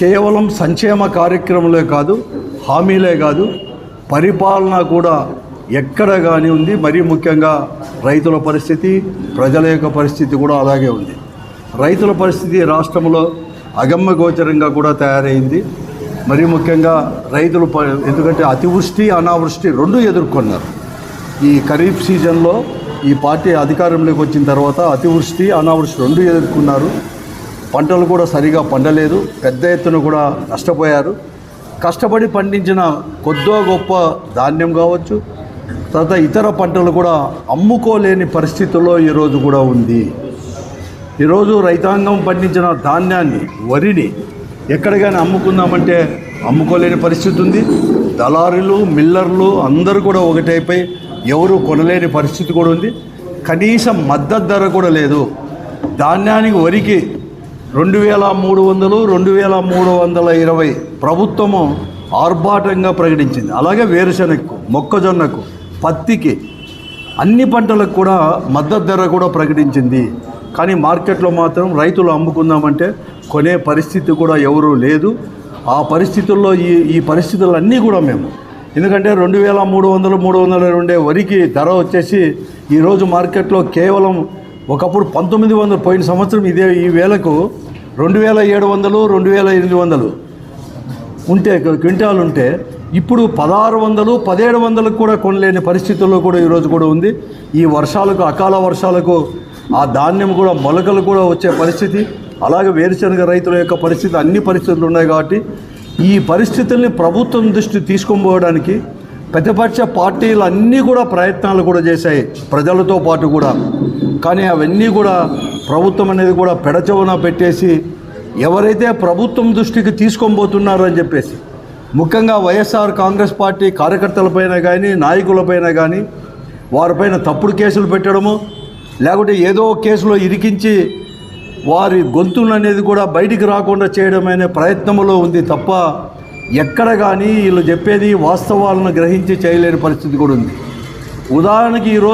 కేవలం సంక్షేమ కార్యక్రమాలే కాదు, హామీలే కాదు, పరిపాలన కూడా ఎక్కడ కానీ ఉంది. మరీ ముఖ్యంగా రైతుల పరిస్థితి, ప్రజల యొక్క పరిస్థితి కూడా అలాగే ఉంది. రైతుల పరిస్థితి రాష్ట్రంలో అగమ్యగోచరంగా కూడా తయారైంది. మరీ ముఖ్యంగా రైతులు ఎందుకంటే అతివృష్టి అనావృష్టి రెండు ఎదుర్కొన్నారు. ఈ ఖరీఫ్ సీజన్లో ఈ పార్టీ అధికారంలోకి వచ్చిన తర్వాత అతివృష్టి అనావృష్టి రెండు ఎదుర్కొన్నారు. పంటలు కూడా సరిగా పండలేదు, పెద్ద ఎత్తున కూడా నష్టపోయారు. కష్టపడి పండించిన కొద్దో గొప్ప ధాన్యం కావచ్చు, తర్వాత ఇతర పంటలు కూడా అమ్ముకోలేని పరిస్థితుల్లో ఈరోజు కూడా ఉంది. ఈరోజు రైతాంగం పండించిన ధాన్యాన్ని, వరిని ఎక్కడికైనా అమ్ముకుందామంటే అమ్ముకోలేని పరిస్థితి ఉంది. దళారులు, మిల్లర్లు అందరూ కూడా ఒకటైపోయి ఎవరు కొనలేని పరిస్థితి కూడా ఉంది. కనీసం మద్దతు ధర కూడా లేదు. ధాన్యానికి, వరికి 2300, 2320 ప్రభుత్వము ఆర్భాటంగా ప్రకటించింది. అలాగే వేరుశనగకు, మొక్కజొన్నకు, పత్తికి, అన్ని పంటలకు కూడా మద్దతు ధర కూడా ప్రకటించింది. కానీ మార్కెట్లో మాత్రం రైతులు అమ్ముకుందామంటే కొనే పరిస్థితి కూడా ఎవరూ లేదు. ఆ పరిస్థితుల్లో ఈ పరిస్థితులన్నీ కూడా మేము, ఎందుకంటే 2300, 320 వరికి ధర వచ్చేసి ఈరోజు మార్కెట్లో కేవలం ఒకప్పుడు 1900, పోయిన సంవత్సరం ఈ వేలకు 2700, 2800 ఉంటే క్వింటాలు ఉంటే ఇప్పుడు 1600, 1700 కూడా కొనలేని పరిస్థితుల్లో కూడా ఈరోజు కూడా ఉంది. ఈ వర్షాలకు, అకాల వర్షాలకు ఆ ధాన్యం కూడా, మొలకలు కూడా వచ్చే పరిస్థితి, అలాగే వేరుశనగ రైతుల యొక్క పరిస్థితి, అన్ని పరిస్థితులు ఉన్నాయి. కాబట్టి ఈ పరిస్థితుల్ని ప్రభుత్వం దృష్టి తీసుకొని పోవడానికి ప్రతిపక్ష పార్టీలు అన్నీ కూడా ప్రయత్నాలు కూడా చేశాయి, ప్రజలతో పాటు కూడా. కానీ అవన్నీ కూడా ప్రభుత్వం అనేది కూడా పెడచెవున పెట్టేసి ఎవరైతే ప్రభుత్వం దృష్టికి తీసుకొని పోతున్నారో అని చెప్పేసి, ముఖ్యంగా వైఎస్ఆర్ కాంగ్రెస్ పార్టీ కార్యకర్తలపైన కానీ, నాయకులపైన కానీ వారిపైన తప్పుడు కేసులు పెట్టడము, లేకుంటే ఏదో కేసులో ఇరికించి వారి గొంతులు అనేది కూడా బయటికి రాకుండా చేయడం అనే ప్రయత్నంలో ఉంది తప్ప ఎక్కడ కానీ వీళ్ళు చెప్పేది వాస్తవాలను గ్రహించి చేయలేని పరిస్థితి కూడా ఉంది. ఉదాహరణకి ఈరోజు